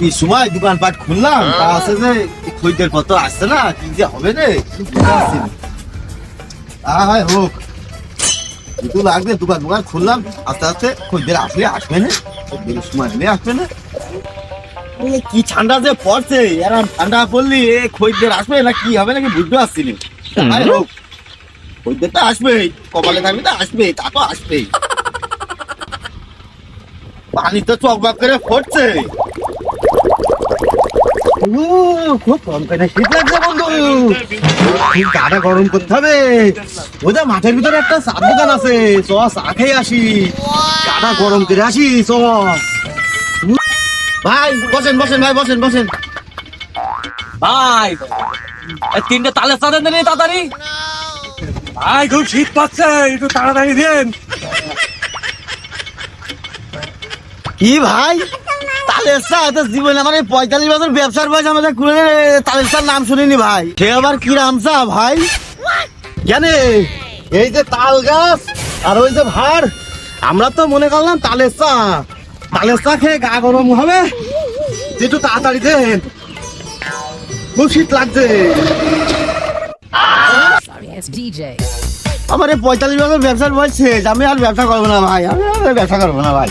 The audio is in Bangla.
এই সময় দোকানপাট খুললাম, তা আছে যে খরিদ্দের কত আসছে না, কি যে হবে রে হয় হোক, একটু লাগবে। দোকান খুললাম, আস্তে আস্তে খরিদ্দের আসলে আসবে না, খরিদ্দের সময় হলে আসবে না। কি ঠান্ডা যে পড়ছে, এরকম ঠান্ডা পড়লি খরিদ্দের আসবে না কি হবে নাকি বুঝতে পারছি না। হোক, খরিদ্দেরটা আসবেই, কপালে থাকবে তো আসবেই, তা তো আসবেই। পানি তো চকবাক করে পড়ছে। খুব কম করে শীত লাগছে বন্ধু, গাটা গরম করতে হবে। ওদের মাঠের ভিতরে একটা চার দোকান আছে, চ চা খেয়ে আসি, গাটা গরম করে আসি। চ ভাই, বসেন বসেন ভাই, বসেন বসেন ভাই। তিনটে তালের চা দেন রে তাড়াতাড়ি ভাই, খুব শীত পাচ্ছে, একটু তাড়াতাড়ি দেন। কি ভাই, তালের চা? এত জীবনে আমার 45 বছর ব্যবসার বয়স আমাদের তালের চার নাম শুনিনি ভাই। সে আবার কি নাম চা ভাই? কেন এই যে তাল গাছ আর ওই যে ভাড়, আমরা তো মনে করলাম তালের চা। তালের চা খেয়ে গা গরম হবে, একটু তাড়াতাড়ি দেন, খুব শীত লাগছে। আমার 45 বছর ব্যবসার বয়স শেষ, আমি আর ব্যবসা করবো না ভাই, আমি আর ব্যবসা করবো না ভাই।